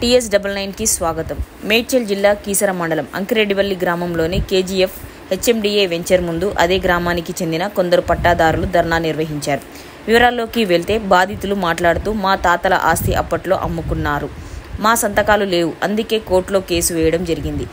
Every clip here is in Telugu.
TS99కి స్వాగతం. మేడ్చల్ జిల్లా కీసర మండలం అంకిరెడ్డిపల్లి గ్రామంలోని KGF HMDA వెంచర్ ముందు అదే గ్రామానికి చెందిన కొందరు పట్టాదారులు ధర్నా నిర్వహించారు. వివరాల్లోకి వెళ్తే బాధితులు మాట్లాడుతూ మా తాతల ఆస్తి అప్పట్లో అమ్ముకున్నారు, మా సంతకాలు లేవు, అందుకే కోర్టులో కేసు వేయడం జరిగింది.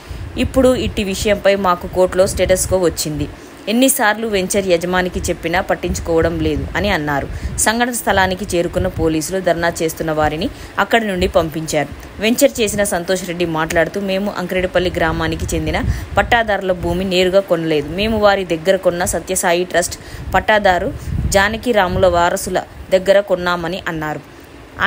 ఇప్పుడు ఇట్టి విషయంపై మాకు కోర్టులో స్టేటస్ కో వచ్చింది. ఎన్నిసార్లు వెంచర్ యజమానికి చెప్పినా పట్టించుకోవడం లేదు అని అన్నారు. సంఘటన స్థలానికి చేరుకున్న పోలీసులు ధర్నా చేస్తున్న వారిని అక్కడి నుండి పంపించారు. వెంచర్ చేసిన సంతోష్ రెడ్డి మాట్లాడుతూ మేము అంకిరెడ్డిపల్లి గ్రామానికి చెందిన పట్టాదారుల భూమి నేరుగా కొనలేదు. మేము వారి దగ్గర కొన్న సత్యసాయి ట్రస్ట్ పట్టాదారు జానకి రాముల వారసుల దగ్గర కొన్నామని అన్నారు.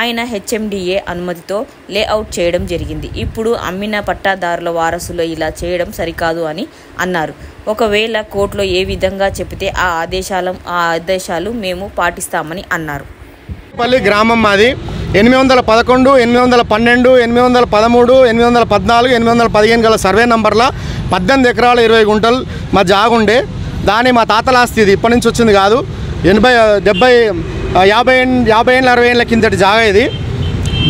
ఆయన HMDA అనుమతితో లేఅవుట్ చేయడం జరిగింది. ఇప్పుడు అమ్మిన పట్టాదారుల వారసులు ఇలా చేయడం సరికాదు అని అన్నారు. ఒకవేళ కోర్టులో ఏ విధంగా చెబితే ఆ ఆదేశాలు మేము పాటిస్తామని అన్నారు. పల్లి గ్రామం మాది 811, 812, 813, 814, 815 గల సర్వే నంబర్ల 18 ఎకరాల 20 గుంటలు మా జాగుండే. దాని మా తాతల ఆస్తి ఇది, ఇప్పటి నుంచి వచ్చింది కాదు. 80, 70, 50 ఏళ్ళ 60 ఏళ్ళ కిందటి జాగా ఇది.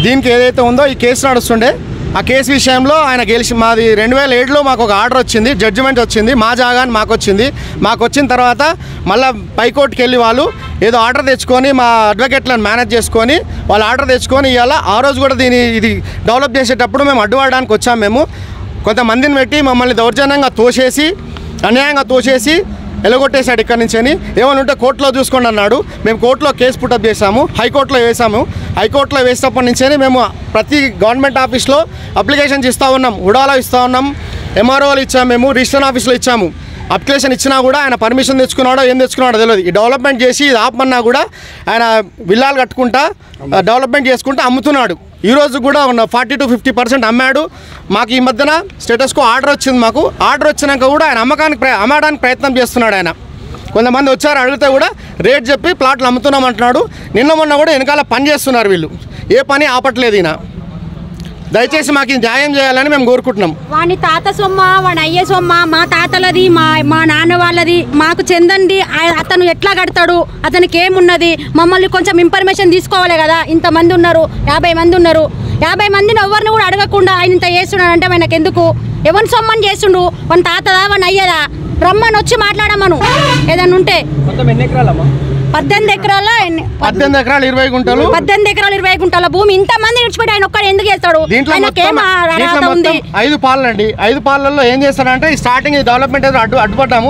దీనికి ఏదైతే ఉందో ఈ కేసు నడుస్తుండే, ఆ కేసు విషయంలో ఆయన గెలిచి మాది 2007లో మాకు ఒక ఆర్డర్ వచ్చింది, జడ్జిమెంట్ వచ్చింది, మా జాగాని మాకు వచ్చింది. మాకు వచ్చిన తర్వాత మళ్ళీ పైకోర్టుకి వెళ్ళి వాళ్ళు ఏదో ఆర్డర్ తెచ్చుకొని మా అడ్వకేట్లను మేనేజ్ చేసుకొని వాళ్ళు ఆర్డర్ తెచ్చుకొని ఇవాళ ఆ రోజు కూడా ఇది డెవలప్ చేసేటప్పుడు మేము అడ్డుపడడానికి వచ్చాము. మేము కొంతమందిని పెట్టి మమ్మల్ని దౌర్జన్యంగా తోసేసి, అన్యాయంగా తోసేసి ఎలగొట్టేశాడు ఇక్కడి నుంచి అని. ఏమైనా ఉంటే కోర్టులో చూసుకోండి అన్నాడు. మేము కోర్టులో కేసు పుటప్ చేసాము, హైకోర్టులో వేసాము. హైకోర్టులో వేసినప్పటి నుంచే మేము ప్రతి గవర్నమెంట్ ఆఫీస్లో అప్లికేషన్స్ ఇస్తూ ఉన్నాం, ఉడాలో ఇస్తూ ఉన్నాం, MROలు ఇచ్చాము, మేము రిజిస్ట్రేషన్ ఆఫీస్లో ఇచ్చాము. అప్లికేషన్ ఇచ్చినా కూడా ఆయన పర్మిషన్ తెచ్చుకున్నాడో ఏం తెచ్చుకున్నాడో తెలియదు. ఈ డెవలప్మెంట్ చేసి ఇది ఆపమన్నా కూడా ఆయన విల్లాలు కట్టుకుంటా డెవలప్మెంట్ చేసుకుంటూ అమ్ముతున్నాడు. ఈరోజు కూడా 40 to 50% అమ్మాడు. మాకు ఈ మధ్యన స్టేటస్కు ఆర్డర్ వచ్చింది. మాకు ఆర్డర్ వచ్చినాక కూడా ఆయన అమ్మడానికి ప్రయత్నం చేస్తున్నాడు. ఆయన కొంతమంది వచ్చారు, అడిగితే కూడా రేట్ చెప్పి ప్లాట్లు అమ్ముతున్నాం అంటున్నాడు. నిన్న మొన్న కూడా వెనకాల పని చేస్తున్నారు వీళ్ళు, ఏ పని ఆపట్లేదు. ఈయన దయచేసి మాకు న్యాయం చేయాలని మేము కోరుకుంటున్నాం. వాని తాత సొమ్మ, వాడి అయ్యే సొమ్మ, మా తాతలది, మా నాన్న వాళ్ళది, మాకు చెందండి. అతను ఎట్లా కడతాడు, అతనికి ఏమున్నది, మమ్మల్ని కొంచెం ఇన్ఫర్మేషన్ తీసుకోవాలి కదా. ఇంతమంది ఉన్నారు, 50 మంది ఉన్నారు. 50 మందిని ఎవరిని కూడా అడగకుండా ఆయన ఇంత చేస్తున్నాడు అంటే ఆయనకు ఎందుకు? ఎవరిని సొమ్మని చేస్తుండు? వాని తాతదా, వాని అయ్యదా? రమ్మని వచ్చి మాట్లాడమను ఏదన్నా ఉంటే. 18 ఎకరాల 20 గుంటలు, 18 ఎకరాలు 20 గుంటల భూమి ఇంతమంది విడిచిపెట్టి ఆయన ఒక్కడు ఎందుకు చేస్తాడు? దీంట్లో 5 పాలండి. 5 పాలల్లో ఏం చేస్తాడంటే స్టార్టింగ్ డెవలప్మెంట్ అడ్డుపడ్డాము.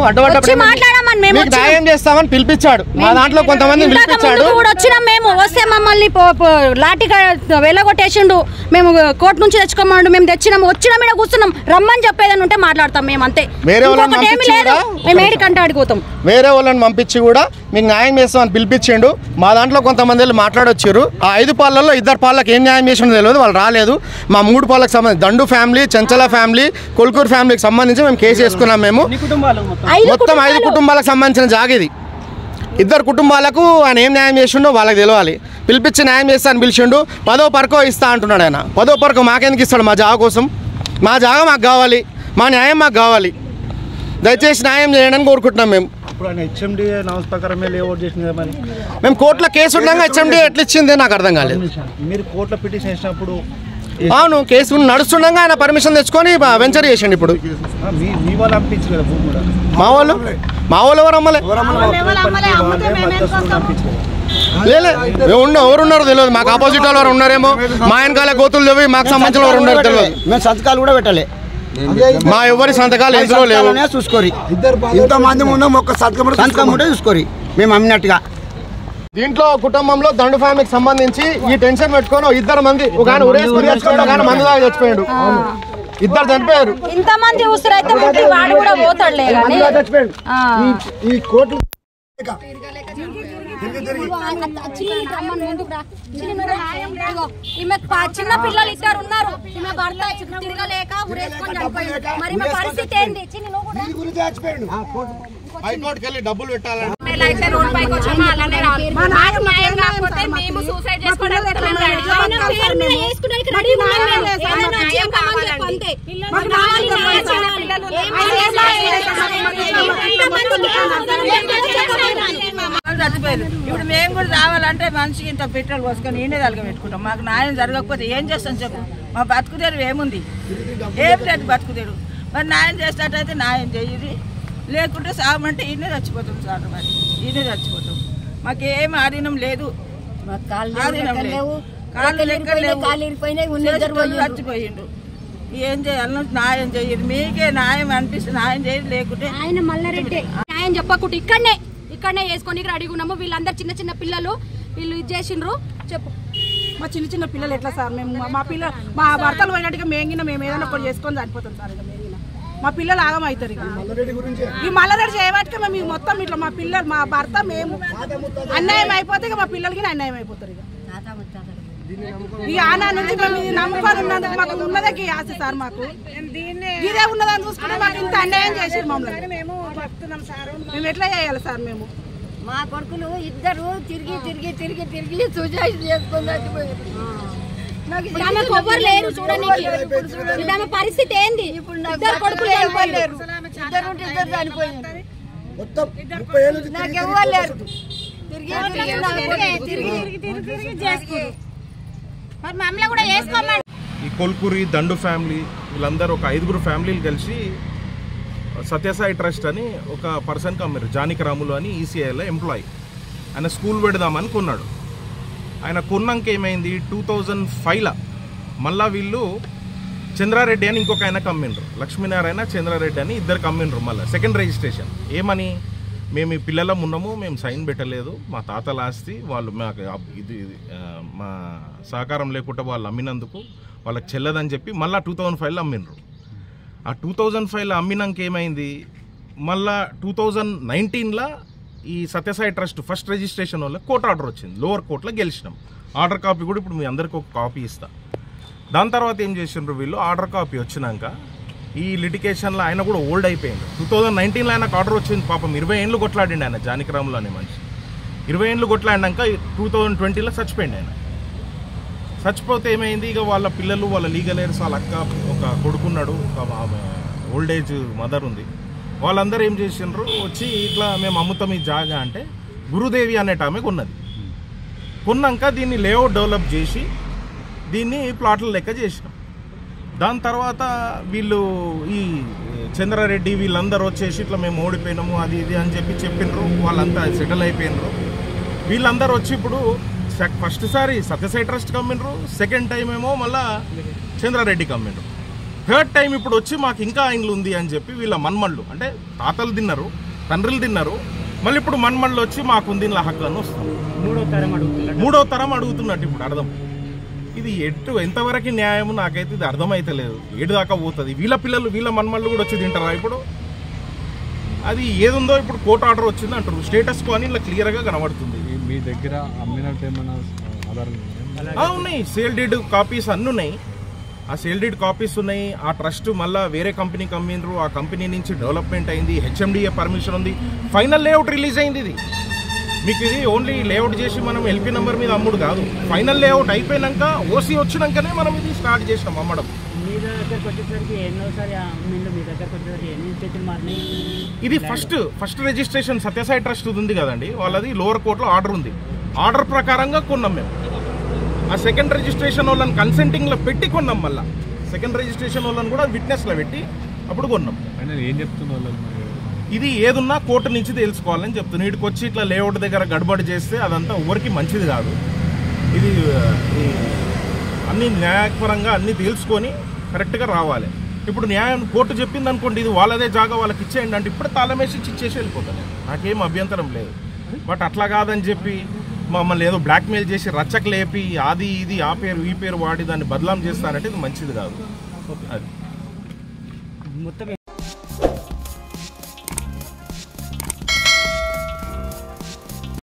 మేము న్యాయం చేస్తామని పిలిపించాడు. మా దాంట్లో కొంతమంది పిలిపించాడు. వచ్చినాం మేము, వస్తే మమ్మల్ని లాఠీగా వెళ్ళగొట్టేసిండు. మేము కోర్టు నుంచి తెచ్చుకోమన్నాడు. మేము తెచ్చినాము, వచ్చినా మీద కూర్చున్నాం. రమ్మని చెప్పేదని ఉంటే మాట్లాడతాం మేము, అంతే. వేరే వాళ్ళని పంపించి కూడా మీకు న్యాయం చేస్తామని పిలిపించిండు. మా దాంట్లో కొంతమంది మాట్లాడొచ్చారు. ఆ 5 పాలల్లో 2 పాలకు ఏం న్యాయం చేసిండో తెలియదు, వాళ్ళు రాలేదు. మా 3 పాలకు సంబంధించి దండు ఫ్యామిలీ, చెంచల ఫ్యామిలీ, కొల్కూరు ఫ్యామిలీకి సంబంధించి మేము కేసు వేసుకున్నాం. మేము మొత్తం 5 కుటుంబాలకు సంబంధించిన జాగిది. 2 కుటుంబాలకు ఆయన ఏం న్యాయం చేసిండో వాళ్ళకి తెలియాలి. పిలిపించి న్యాయం చేస్తా అని పిలిచిండు. 10వ పరకో ఇస్తా అంటున్నాడు ఆయన. 10వ పరకో మాకెందుకు ఇస్తాడు? మా జాగా కోసం, మా జాగా మాకు కావాలి, మా న్యాయం మాకు కావాలి. దయచేసి న్యాయం చేయడానికి కోరుకుంటున్నాం. మేము మేము కోర్టులో కేసు ఉండగా HMDA ఎట్లా ఇచ్చింది నాకు అర్థం కాలేదు. మీరు కోర్టులో పిటిషన్ చేసినప్పుడు అవును, కేసు నడుస్తుండగా ఆయన పర్మిషన్ తెచ్చుకొని వెంచర్ చేసిండు. ఇప్పుడు మా వాళ్ళు ఎవరు అమ్మలే, ఎవరున్నారో తెలియదు. మాకు ఆపోజిట్ వాళ్ళు ఉన్నారేమో, మా వెనకాల గోతులు లేవు, మాకు సంబంధించిన వారు ఉన్నారో తెలియదు. మేము సంతకాలు కూడా పెట్టలే, మా ఎవరి సంతకాలు ఎందులో లేవు. చూసుకోరి, ఇంతమంది ఉన్నాం, ఒక్క సంతకం ఉంటే చూసుకోరి మేము అమ్మినట్టుగా. దీంట్లో కుటుంబంలో దండు ఫ్యామిలీకి సంబంధించి ఈ టెన్షన్ పెట్టుకొని 2 మంది, ఒక ఆయన ఉరేసుకుని చచ్చిపోయాడు, ఒక ఆయన మందు దాకా చచ్చిపోయాడు. 2 చనిపోయారు. ఇంతమంది ఊసరైతే వాడు కూడా పోతాడులే కానీ ఈ కోర్టు చిన్న పిల్లలు 2 ఉన్నారు. ఈమె భర్త తిరగలేక ఉరేసుకొని చనిపోయాడు. మరి మా పరిస్థితి ఏంది? హైకోర్టుకి వెళ్ళి డబ్బులు పెట్టాలని చచ్చిపోయారు. ఇప్పుడు మేము కూడా రావాలంటే మనిషికి ఇంత పెట్రోల్ పోసుకొని ఈయనే తలగబెట్టుకుంటాం. మాకు న్యాయం జరగకపోతే ఏం చేస్తాం చెప్పు? మా బతుకుదేరు ఏముంది? ఏం లేదు బతుకుదేరు. మరి న్యాయం చేసేటట్టయితే న్యాయం చేయాలి, లేకుంటే సాగమంటే ఈయనే చచ్చిపోతాం సార్. మరి ఈయనే చచ్చిపోతాం. మాకేం ఆధీనం లేదు, ఆధీనం లేవు, కాళ్ళు లెక్క లేవు, చచ్చిపోయిండు. ఏం చేయాలన్నా న్యాయం చేయాలి. మీకే న్యాయం అనిపిస్తుంది, న్యాయం చేయాలి. లేకుంటే ఆయన మల్లారెడ్డి న్యాయం చెప్పకుండా ఇక్కడనే వేసుకొని రెడీగా ఉన్నాము. వీళ్ళందరూ చిన్న చిన్న పిల్లలు, వీళ్ళు ఇది చేసిండ్రు. చెప్పు. మా చిన్న పిల్లలు ఎట్లా సార్? మేము మా భర్తలు పోయినట్టుగా మేము ఏదైనా ఒకటి చేసుకొని చనిపోతాం సార్. ఇక మేగిన మా పిల్లలు ఆగమవుతారు. ఇక ఈ మల్లారెడ్డి చేయబట్టుగా మేము మొత్తం ఇట్లా మా పిల్లలు, మా భర్త, మేము అన్యాయం అయిపోతే ఇక మా పిల్లలకి అన్యాయం అయిపోతారు. ఇక ఆనా నుంచి మేము నమ్మకాలు ఉన్నందుకు మాకు ఉన్నదకి ఆశ సార్. మాకు ఇదే ఉన్నదని చూసుకుంటే మాకు ఇంత అన్యాయం చేసారు మమ్మల్ని. మేము ఎట్లా చేయాలి సార్? మేము మా కొడుకులు ఇద్దరు తిరిగి తిరిగి తిరిగి తిరిగి సూసైడ్ చేసుకొని చచ్చిపోయారు. లేరు చూడడానికి. పరిస్థితి ఏంది? ఇప్పుడు ఇద్దరు కొడుకులు చనిపోయారు. ఇద్దరు చనిపోయారు. నాకు ఎవరు లేరు. తిరిగి మమ్మల్ని కూడా వేసుకోమని. ఈ కొల్కూరి దండు ఫ్యామిలీ వీళ్ళందరూ ఒక 5 ఫ్యామిలీలు కలిసి సత్యసాయి ట్రస్ట్ అని ఒక పర్సన్కి అమ్మారు. జానికి రాములు అని ఈసీఐలో ఎంప్లాయీ. ఆయన స్కూల్ పెడదామని కొన్నాడు. ఆయన కొన్నాక ఏమైంది, 2005లో మళ్ళా వీళ్ళు చంద్రారెడ్డి అని ఇంకొక ఆయనకు అమ్మిండ్రు. లక్ష్మీనారాయణ చంద్రారెడ్డి అని ఇద్దరికి అమ్మిండ్రు. మళ్ళీ సెకండ్ రిజిస్ట్రేషన్ ఏమని, మేము ఈ పిల్లలం ఉన్నాము, మేము సైన్ పెట్టలేదు, మా తాతల ఆస్తి వాళ్ళు మాకు ఇది మా సహకారం లేకుండా వాళ్ళు అమ్మినందుకు వాళ్ళకి చెల్లదని చెప్పి మళ్ళీ 2005లో అమ్మిండ్రు. ఆ 2005లో అమ్మినాక ఏమైంది, మళ్ళా 2019లో ఈ సత్యసాయి ట్రస్ట్ ఫస్ట్ రిజిస్ట్రేషన్ వల్ల కోర్టు ఆర్డర్ వచ్చింది. లోవర్ కోర్టులో గెలిచినాం. ఆర్డర్ కాపీ కూడా ఇప్పుడు మీ అందరికీ ఒక కాపీ ఇస్తా. దాని తర్వాత ఏం చేసిండ్రు వీళ్ళు, ఆర్డర్ కాపీ వచ్చినాక ఈ లిటికేషన్లో ఆయన కూడా ఓల్డ్ అయిపోయింది. 2019లో ఆయనకు ఆర్డర్ వచ్చింది. పాపం 20 ఏళ్ళు కొట్లాడిండి ఆయన, జానకిరాములు అనే మనిషి. 20 ఏళ్ళు కొట్లాడినాక 2020లో చచ్చిపోయింది ఆయన. చచ్చిపోతే ఏమైంది, ఇక వాళ్ళ పిల్లలు, వాళ్ళ లీగల్ ఎయిర్స్, వాళ్ళ అక్క, ఒక కొడుకున్నాడు, ఒక ఓల్డ్ ఏజ్ మదర్ ఉంది. వాళ్ళందరూ ఏం చేసిండ్రు, వచ్చి ఇట్లా మేము అమ్ముతాం ఈ జాగా అంటే గురుదేవి అనేట ఆమె కొన్నది. కొన్నాక దీన్ని లేఅవుట్ డెవలప్ చేసి దీన్ని ప్లాట్ల లెక్క చేసినాం. దాని తర్వాత వీళ్ళు ఈ చంద్రారెడ్డి వీళ్ళందరూ వచ్చేసి ఇట్లా మేము ఓడిపోయినాము అది ఇది అని చెప్పి చెప్పిండ్రు. వాళ్ళంతా సెటిల్ అయిపోయినరు. వీళ్ళందరూ వచ్చి ఇప్పుడు ఫస్ట్ సారి సత్యసాయి ట్రస్ట్కి అమ్మిండ్రు, సెకండ్ టైం ఏమో మళ్ళా చంద్రారెడ్డికి అమ్మిండ్రు, థర్డ్ టైం ఇప్పుడు వచ్చి మాకు ఇంకా ఇండ్లు ఉంది అని చెప్పి వీళ్ళ మన్మళ్ళు, అంటే తాతలు తిన్నారు, తండ్రులు తిన్నారు, మళ్ళీ ఇప్పుడు మన్మళ్ళు వచ్చి మాకుంది ఇంట్లో హక్కు అని వస్తుంది. మూడో తరం అడుగుతున్నట్టు ఇప్పుడు అర్థం. ఇది ఎంతవరకు న్యాయం నాకైతే ఇది అర్థమైతే లేదు. ఏడు దాకా పోతుంది. వీళ్ళ పిల్లలు, వీళ్ళ మన్మళ్ళు కూడా వచ్చి తింటారా ఇప్పుడు? అది ఏదుందో ఇప్పుడు కోర్టు ఆర్డర్ వచ్చింది అంటారు. స్టేటస్ కో అని ఇలా క్లియర్గా కనబడుతుంది. మీ దగ్గర అమ్మినట్టు ఏమైనా ఆధారాలు ఉన్నాయి? సేల్ డీడ్ కాపీస్ అన్నీ ఉన్నాయి. ఆ సేల్ డీడ్ కాపీస్ ఉన్నాయి. ఆ ట్రస్ట్ మళ్ళీ వేరే కంపెనీకి అమ్మిండ్రు. ఆ కంపెనీ నుంచి డెవలప్మెంట్ అయింది, హెచ్ఎండిఏ పర్మిషన్ ఉంది, ఫైనల్ లేఅవుట్ రిలీజ్ అయింది. ఇది మీకు ఇది ఓన్లీ లేఅవుట్ చేసి మనం ఎల్పీ నెంబర్ మీద అమ్ముడు కాదు. ఫైనల్ లేఅవుట్ అయిపోయినాక ఓసీ వచ్చినాకనే మనం ఇది స్టార్ట్ చేసినాం అమ్మడం. ఇది ఫస్ట్ రిజిస్ట్రేషన్ సత్యసాయి ట్రస్ట్ ఉంది కదండి, వాళ్ళది లోవర్ కోర్టులో ఆర్డర్ ఉంది. ఆర్డర్ ప్రకారంగా కొన్నాం మేము. ఆ సెకండ్ రిజిస్ట్రేషన్ వాళ్ళని కన్సెంటింగ్లో పెట్టి కొన్నాం. మళ్ళీ సెకండ్ రిజిస్ట్రేషన్ వాళ్ళని కూడా విట్నెస్లో పెట్టి అప్పుడు కొన్నాం. ఏం చెప్తున్నారు? ఇది ఏదున్నా కోర్టు నుంచి తెలుసుకోవాలని చెప్తున్నాను. వీటికి వచ్చి ఇట్లా లేఅవుట్ దగ్గర గడబడి చేస్తే అదంతా ఎవరికి మంచిది కాదు. ఇది అన్ని న్యాయపరంగా అన్ని తెలుసుకొని కరెక్ట్గా రావాలి. ఇప్పుడు న్యాయం కోర్టు చెప్పింది అనుకోండి, ఇది వాళ్ళదే జాగా వాళ్ళకి ఇచ్చేయండి అంటే ఇప్పుడు తాళమేసి ఇచ్చేసి వెళ్ళిపోతాను. నాకేం అభ్యంతరం లేదు. బట్ అట్లా కాదని చెప్పి మమ్మల్ని ఏదో బ్లాక్మెయిల్ చేసి రచ్చకు లేపి అది ఇది ఆ పేరు ఈ పేరు వాడి దాన్ని బదలాం చేస్తానంటే ఇది మంచిది కాదు. అది